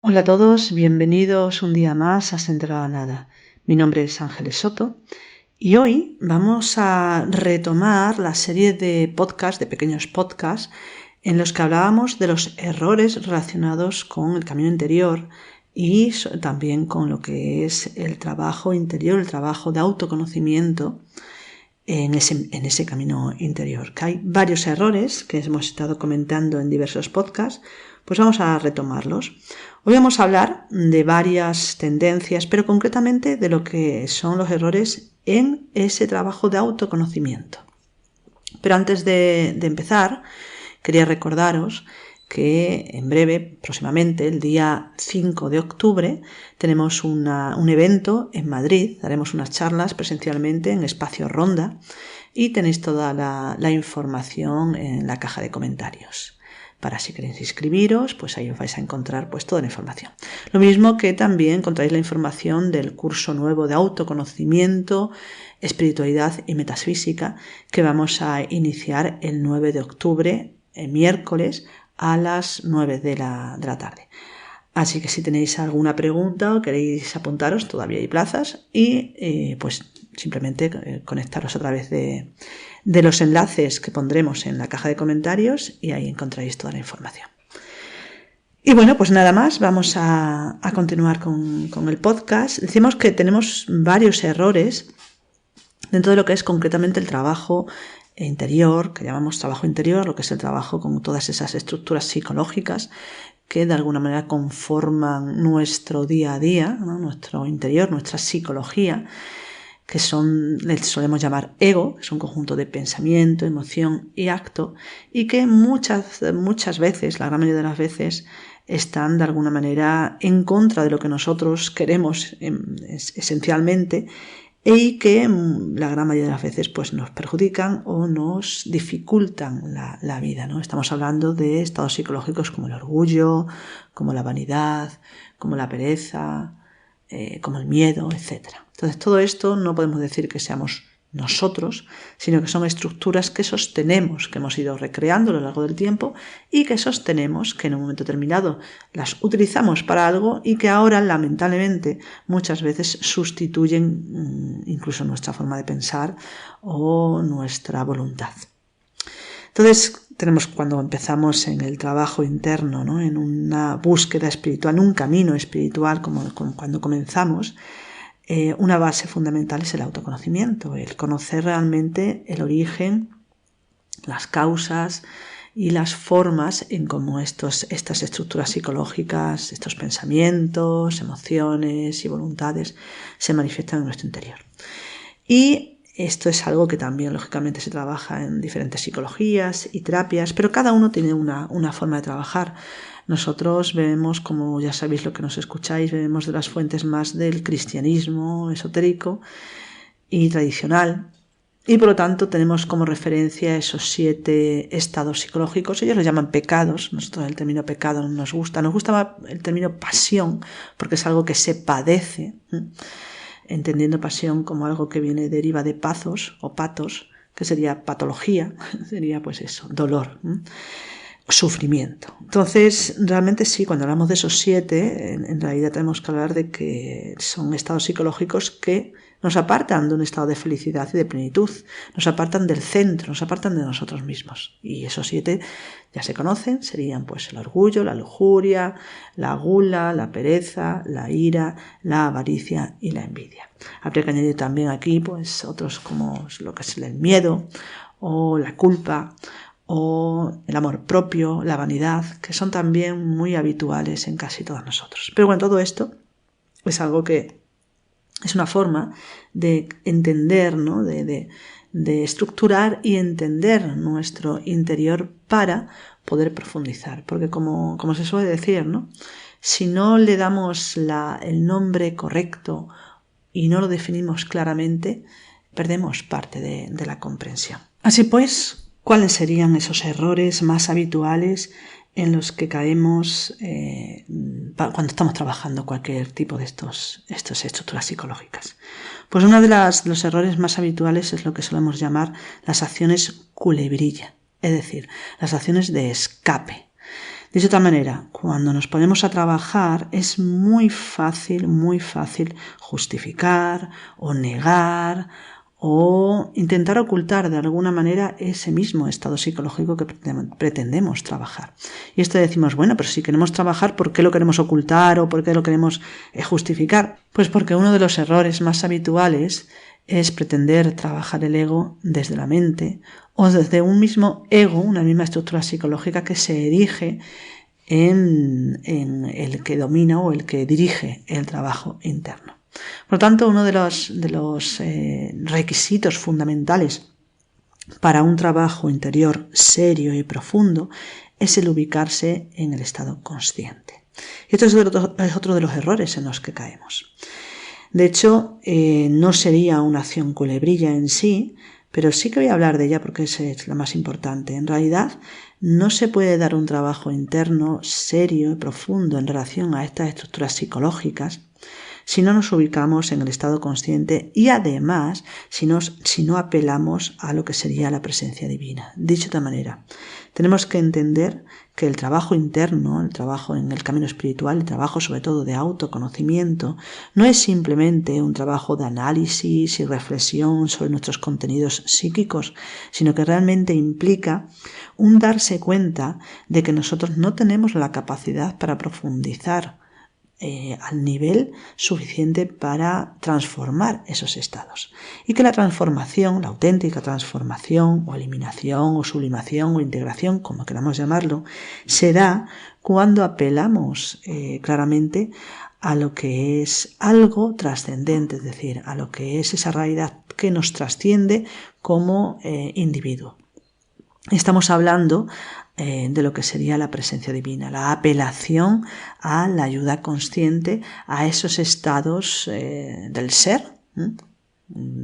Hola a todos, bienvenidos un día más a Centrado a Nada. Mi nombre es Ángeles Soto y hoy vamos a retomar la serie de podcasts, de pequeños podcasts, en los que hablábamos de los errores relacionados con el camino interior y también con lo que es el trabajo interior, el trabajo de autoconocimiento en ese camino interior. Que hay varios errores que hemos estado comentando en diversos podcasts, pues vamos a retomarlos. Hoy vamos a hablar de varias tendencias, pero concretamente de lo que son los errores en ese trabajo de autoconocimiento. Pero antes de empezar, quería recordaros que en breve, próximamente, el día 5 de octubre, tenemos un evento en Madrid. Haremos unas charlas presencialmente en Espacio Ronda y tenéis toda la información en la caja de comentarios. Para si queréis inscribiros, pues ahí os vais a encontrar pues toda la información. Lo mismo que también encontráis la información del curso nuevo de autoconocimiento, espiritualidad y metafísica que vamos a iniciar el 9 de octubre, el miércoles, a las 9 de la tarde. Así que si tenéis alguna pregunta o queréis apuntaros, todavía hay plazas y pues simplemente conectaros a través de los enlaces que pondremos en la caja de comentarios y ahí encontraréis toda la información. Y bueno, pues nada más, vamos a continuar con el podcast. Decimos que tenemos varios errores dentro de lo que es concretamente el trabajo interior, que llamamos trabajo interior, lo que es el trabajo con todas esas estructuras psicológicas que de alguna manera conforman nuestro día a día, ¿no? Nuestro interior, nuestra psicología, que le solemos llamar ego, que es un conjunto de pensamiento, emoción y acto, y que muchas veces, la gran mayoría de las veces, están de alguna manera en contra de lo que nosotros queremos esencialmente, y que la gran mayoría de las veces pues nos perjudican o nos dificultan la vida, ¿no? Estamos hablando de estados psicológicos como el orgullo, como la vanidad, como la pereza, como el miedo, etc. Entonces todo esto no podemos decir que seamos nosotros, sino que son estructuras que sostenemos, que hemos ido recreando a lo largo del tiempo y que sostenemos, que en un momento determinado las utilizamos para algo y que ahora lamentablemente muchas veces sustituyen incluso nuestra forma de pensar o nuestra voluntad. Entonces tenemos, cuando empezamos en el trabajo interno, ¿no? En una búsqueda espiritual, en un camino espiritual, como cuando comenzamos, una base fundamental es el autoconocimiento, el conocer realmente el origen, las causas y las formas en cómo estas estructuras psicológicas, estos pensamientos, emociones y voluntades se manifiestan en nuestro interior. Y esto es algo que también lógicamente se trabaja en diferentes psicologías y terapias, pero cada uno tiene una forma de trabajar. Nosotros bebemos, como ya sabéis lo que nos escucháis, bebemos de las fuentes más del cristianismo esotérico y tradicional, y por lo tanto tenemos como referencia esos 7 estados psicológicos. Ellos los llaman pecados. Nosotros el término pecado no nos gusta más el término pasión, porque es algo que se padece, entendiendo pasión como algo que deriva de pathos o patos, que sería patología, sería pues eso, dolor, sufrimiento. Entonces, realmente sí, cuando hablamos de esos 7, en realidad tenemos que hablar de que son estados psicológicos que nos apartan de un estado de felicidad y de plenitud, nos apartan del centro, nos apartan de nosotros mismos. Y esos 7 ya se conocen, serían pues el orgullo, la lujuria, la gula, la pereza, la ira, la avaricia y la envidia. Habría que añadir también aquí pues otros como lo que es el miedo o la culpa o el amor propio, la vanidad, que son también muy habituales en casi todos nosotros. Pero bueno, todo esto es algo que es una forma de entender, ¿no? de estructurar y entender nuestro interior para poder profundizar. Porque como se suele decir, ¿no? Si no le damos el nombre correcto y no lo definimos claramente, perdemos parte de la comprensión. Así pues, ¿cuáles serían esos errores más habituales en los que caemos cuando estamos trabajando cualquier tipo de estas estructuras psicológicas? Pues uno de los errores más habituales es lo que solemos llamar las acciones culebrilla, es decir, las acciones de escape. De otra manera, cuando nos ponemos a trabajar es muy fácil justificar o negar o intentar ocultar de alguna manera ese mismo estado psicológico que pretendemos trabajar. Y esto decimos, bueno, pero si queremos trabajar, ¿por qué lo queremos ocultar o por qué lo queremos justificar? Pues porque uno de los errores más habituales es pretender trabajar el ego desde la mente o desde un mismo ego, una misma estructura psicológica que se erige en el que domina o el que dirige el trabajo interno. Por lo tanto, uno de los requisitos fundamentales para un trabajo interior serio y profundo es el ubicarse en el estado consciente. Y esto es otro de los errores en los que caemos. De hecho, no sería una acción culebrilla en sí, pero sí que voy a hablar de ella porque es la más importante. En realidad, no se puede dar un trabajo interno serio y profundo en relación a estas estructuras psicológicas si no nos ubicamos en el estado consciente y además si no apelamos a lo que sería la presencia divina. Dicho de otra manera, tenemos que entender que el trabajo interno, el trabajo en el camino espiritual, el trabajo sobre todo de autoconocimiento, no es simplemente un trabajo de análisis y reflexión sobre nuestros contenidos psíquicos, sino que realmente implica un darse cuenta de que nosotros no tenemos la capacidad para profundizar al nivel suficiente para transformar esos estados y que la transformación, la auténtica transformación o eliminación o sublimación o integración, como queramos llamarlo, se da cuando apelamos claramente a lo que es algo trascendente, es decir, a lo que es esa realidad que nos trasciende como individuo. Estamos hablando de lo que sería la presencia divina, la apelación a la ayuda consciente, a esos estados del ser,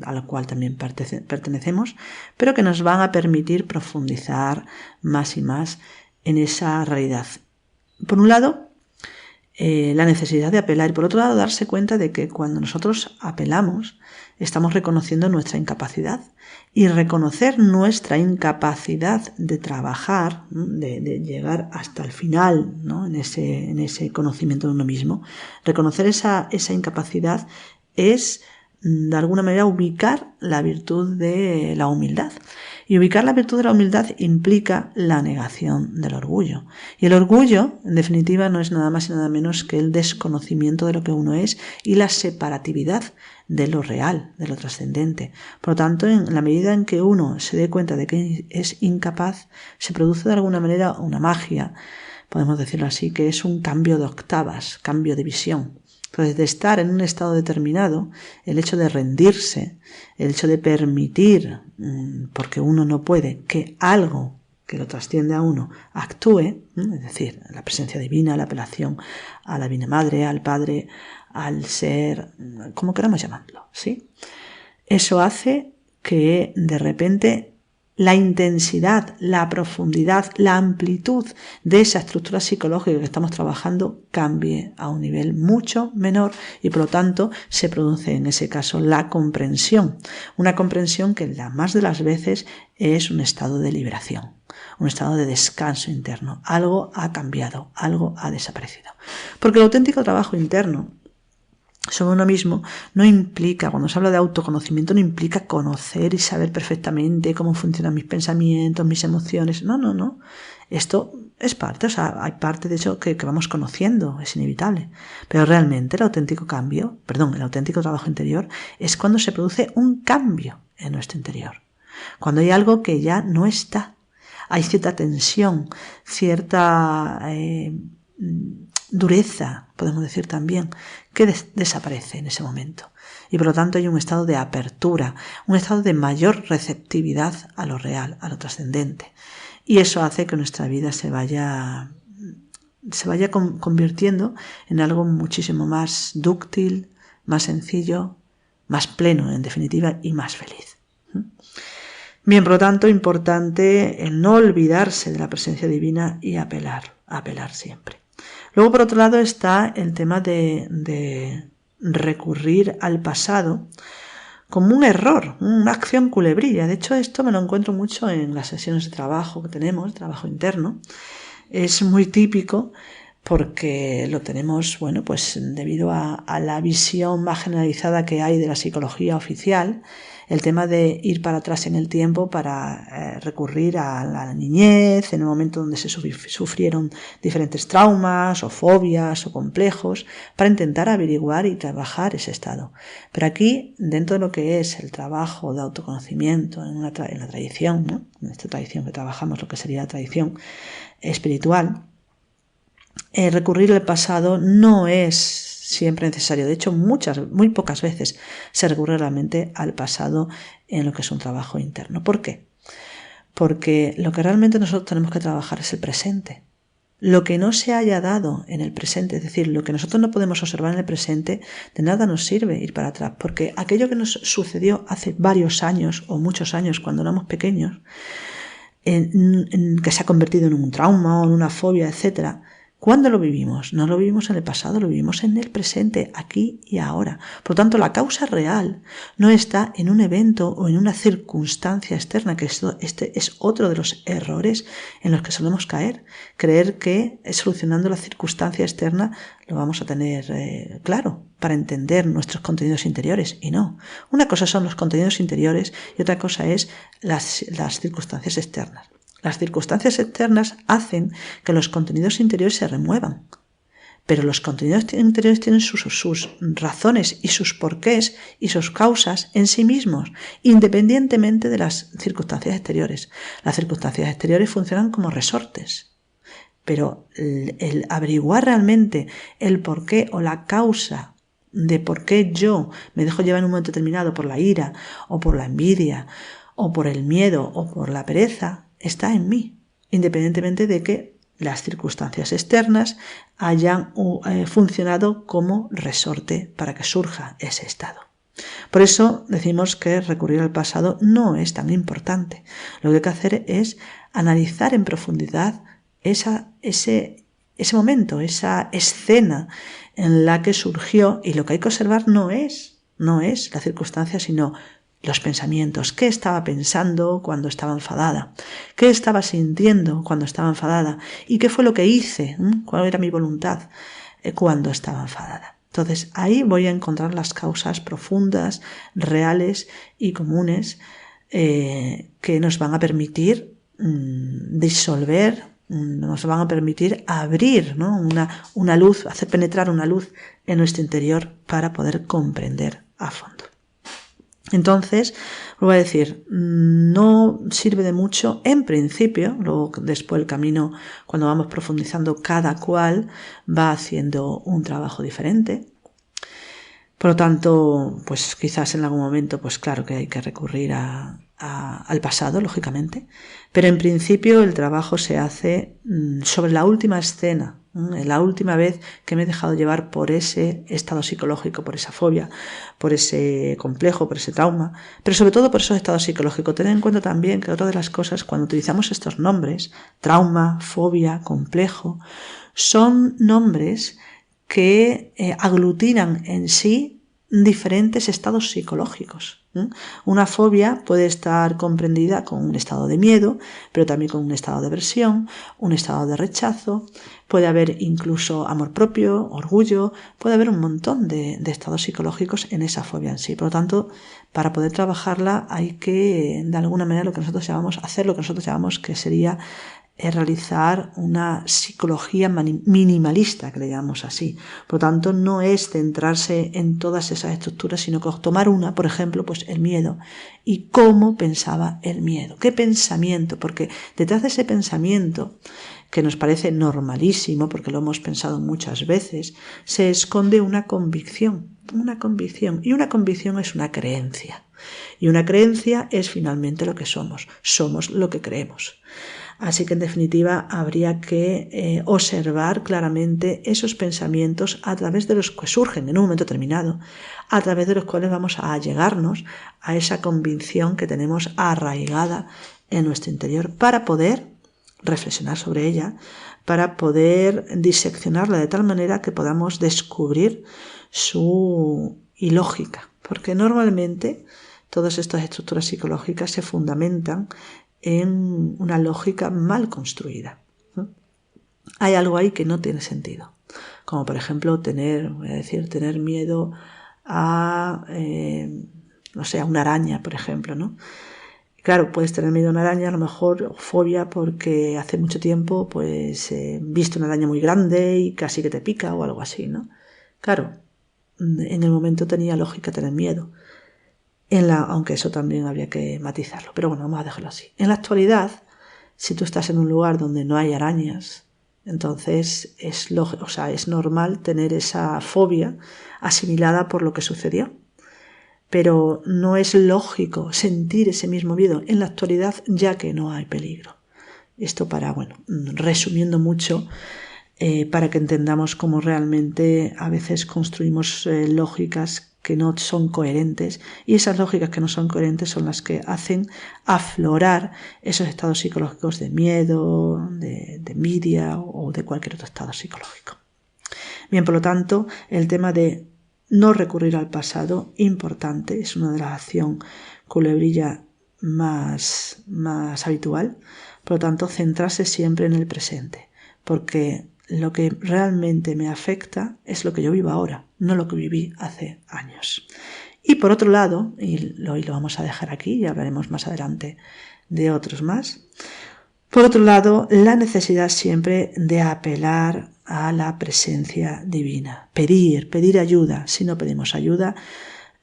al cual también pertenecemos, pero que nos van a permitir profundizar más y más en esa realidad. Por un lado, la necesidad de apelar y por otro lado darse cuenta de que cuando nosotros apelamos estamos reconociendo nuestra incapacidad y reconocer nuestra incapacidad de trabajar, de llegar hasta el final, ¿no? en ese conocimiento de uno mismo. Reconocer esa incapacidad es de alguna manera ubicar la virtud de la humildad. Y ubicar la virtud de la humildad implica la negación del orgullo. Y el orgullo, en definitiva, no es nada más y nada menos que el desconocimiento de lo que uno es y la separatividad de lo real, de lo trascendente. Por lo tanto, en la medida en que uno se dé cuenta de que es incapaz, se produce de alguna manera una magia, podemos decirlo así, que es un cambio de octavas, cambio de visión. Entonces, de estar en un estado determinado, el hecho de rendirse, el hecho de permitir, porque uno no puede, que algo que lo trasciende a uno actúe, es decir, la presencia divina, la apelación a la Divina Madre, al Padre, al Ser, como queramos llamarlo, ¿sí? Eso hace que de repente la intensidad, la profundidad, la amplitud de esa estructura psicológica que estamos trabajando cambie a un nivel mucho menor y por lo tanto se produce en ese caso la comprensión. Una comprensión que la más de las veces es un estado de liberación, un estado de descanso interno. Algo ha cambiado, algo ha desaparecido. Porque el auténtico trabajo interno sobre uno mismo no implica, cuando se habla de autoconocimiento, no implica conocer y saber perfectamente cómo funcionan mis pensamientos, mis emociones. No. Esto es parte, o sea, hay parte de eso que vamos conociendo, es inevitable. Pero realmente el auténtico trabajo interior es cuando se produce un cambio en nuestro interior. Cuando hay algo que ya no está. Hay cierta tensión, cierta dureza, podemos decir también, que desaparece en ese momento. Y por lo tanto hay un estado de apertura, un estado de mayor receptividad a lo real, a lo trascendente. Y eso hace que nuestra vida se vaya convirtiendo en algo muchísimo más dúctil, más sencillo, más pleno, en definitiva, y más feliz. Bien, por lo tanto, importante el no olvidarse de la presencia divina y apelar siempre. Luego, por otro lado, está el tema de recurrir al pasado como un error, una acción culebrilla. De hecho, esto me lo encuentro mucho en las sesiones de trabajo que tenemos, trabajo interno, es muy típico porque lo tenemos, bueno, pues debido a la visión más generalizada que hay de la psicología oficial, el tema de ir para atrás en el tiempo para recurrir a la niñez, en el momento donde se sufrieron diferentes traumas o fobias o complejos, para intentar averiguar y trabajar ese estado. Pero aquí, dentro de lo que es el trabajo de autoconocimiento en la tradición, ¿no? En esta tradición que trabajamos, lo que sería la tradición espiritual, recurrir al pasado no es siempre necesario. De hecho, muy pocas veces se recurre realmente al pasado en lo que es un trabajo interno. ¿Por qué? Porque lo que realmente nosotros tenemos que trabajar es el presente. Lo que no se haya dado en el presente, es decir, lo que nosotros no podemos observar en el presente, de nada nos sirve ir para atrás, porque aquello que nos sucedió hace varios años o muchos años cuando éramos pequeños, que se ha convertido en un trauma o en una fobia, etcétera, ¿cuándo lo vivimos? No lo vivimos en el pasado, lo vivimos en el presente, aquí y ahora. Por lo tanto, la causa real no está en un evento o en una circunstancia externa, que este es otro de los errores en los que solemos caer. Creer que solucionando la circunstancia externa lo vamos a tener claro para entender nuestros contenidos interiores. Y no. Una cosa son los contenidos interiores y otra cosa es las circunstancias externas. Las circunstancias externas hacen que los contenidos interiores se remuevan, pero los contenidos interiores tienen sus razones y sus porqués y sus causas en sí mismos, independientemente de las circunstancias exteriores. Las circunstancias exteriores funcionan como resortes, pero el averiguar realmente el porqué o la causa de por qué yo me dejo llevar en un momento determinado por la ira o por la envidia o por el miedo o por la pereza, está en mí, independientemente de que las circunstancias externas hayan funcionado como resorte para que surja ese estado. Por eso decimos que recurrir al pasado no es tan importante. Lo que hay que hacer es analizar en profundidad ese momento, esa escena en la que surgió, y lo que hay que observar no es la circunstancia, sino los pensamientos. ¿Qué estaba pensando cuando estaba enfadada? ¿Qué estaba sintiendo cuando estaba enfadada? ¿Y qué fue lo que hice? ¿Cuál era mi voluntad cuando estaba enfadada? Entonces, ahí voy a encontrar las causas profundas, reales y comunes que nos van a permitir disolver, nos van a permitir abrir, ¿no? una luz, hacer penetrar una luz en nuestro interior para poder comprender a fondo. Entonces, voy a decir, no sirve de mucho en principio, luego después el camino, cuando vamos profundizando, cada cual va haciendo un trabajo diferente. Por lo tanto, pues quizás en algún momento, pues claro que hay que recurrir al pasado, lógicamente, pero en principio el trabajo se hace sobre la última escena, la última vez que me he dejado llevar por ese estado psicológico, por esa fobia, por ese complejo, por ese trauma, pero sobre todo por esos estados psicológicos. Tened en cuenta también que otra de las cosas, cuando utilizamos estos nombres, trauma, fobia, complejo, son nombres que aglutinan en sí diferentes estados psicológicos. Una fobia puede estar comprendida con un estado de miedo, pero también con un estado de aversión, un estado de rechazo, puede haber incluso amor propio, orgullo, puede haber un montón de estados psicológicos en esa fobia en sí. Por lo tanto, para poder trabajarla hay que, de alguna manera, lo que nosotros llamamos que sería realizar una psicología minimalista, que le llamamos así. Por lo tanto, no es centrarse en todas esas estructuras, sino que tomar una, por ejemplo, pues el miedo. ¿Y cómo pensaba el miedo? ¿Qué pensamiento? Porque detrás de ese pensamiento, que nos parece normalísimo, porque lo hemos pensado muchas veces, se esconde una convicción. Y una convicción es una creencia. Y una creencia es finalmente lo que somos. Somos lo que creemos. Así que en definitiva habría que observar claramente esos pensamientos a través de los que surgen en un momento determinado, a través de los cuales vamos a allegarnos a esa convicción que tenemos arraigada en nuestro interior para poder reflexionar sobre ella, para poder diseccionarla de tal manera que podamos descubrir su ilógica, porque normalmente todas estas estructuras psicológicas se fundamentan en una lógica mal construida. hay algo ahí que no tiene sentido. Como por ejemplo tener miedo a, a una araña, por ejemplo, ¿no? Claro, puedes tener miedo a una araña, a lo mejor fobia porque hace mucho tiempo pues viste una araña muy grande y casi que te pica o algo así, ¿no? Claro, en el momento tenía lógica tener miedo, aunque eso también habría que matizarlo, pero bueno, vamos a dejarlo así. En la actualidad, si tú estás en un lugar donde no hay arañas, entonces es normal tener esa fobia asimilada por lo que sucedió. Pero no es lógico sentir ese mismo miedo en la actualidad ya que no hay peligro. Esto resumiendo mucho, para que entendamos cómo realmente a veces construimos lógicas que no son coherentes, y esas lógicas que no son coherentes son las que hacen aflorar esos estados psicológicos de miedo, de envidia o de cualquier otro estado psicológico. Bien, por lo tanto, el tema de no recurrir al pasado, importante, es una de las acciones culebrilla más habitual. Por lo tanto, centrarse siempre en el presente, porque lo que realmente me afecta es lo que yo vivo ahora, no lo que viví hace años. Y por otro lado, y hoy lo vamos a dejar aquí y hablaremos más adelante de otros más, por otro lado, la necesidad siempre de apelar a la presencia divina, pedir ayuda. Si no pedimos ayuda,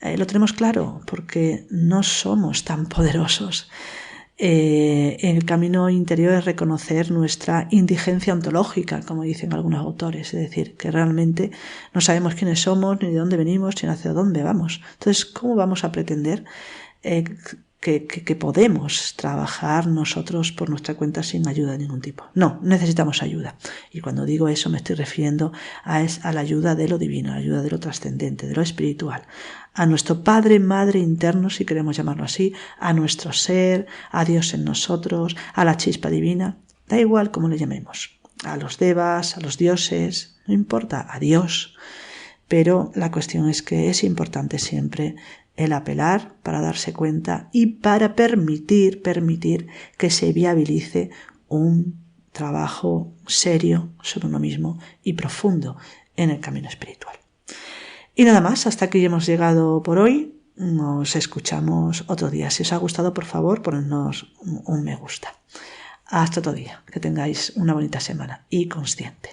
lo tenemos claro, porque no somos tan poderosos. El camino interior es reconocer nuestra indigencia ontológica, como dicen algunos autores, es decir, que realmente no sabemos quiénes somos, ni de dónde venimos, ni hacia dónde vamos. Entonces, ¿cómo vamos a pretender que podemos trabajar nosotros por nuestra cuenta sin ayuda de ningún tipo? No, necesitamos ayuda. Y cuando digo eso me estoy refiriendo a la ayuda de lo divino, a la ayuda de lo trascendente, de lo espiritual, a nuestro Padre, Madre interno, si queremos llamarlo así, a nuestro ser, a Dios en nosotros, a la chispa divina, da igual cómo le llamemos, a los devas, a los dioses, no importa, a Dios. Pero la cuestión es que es importante siempre el apelar para darse cuenta y para permitir que se viabilice un trabajo serio sobre uno mismo y profundo en el camino espiritual. Y nada más, hasta aquí hemos llegado por hoy. Nos escuchamos otro día. Si os ha gustado, por favor, ponednos un me gusta. Hasta otro día. Que tengáis una bonita semana y consciente.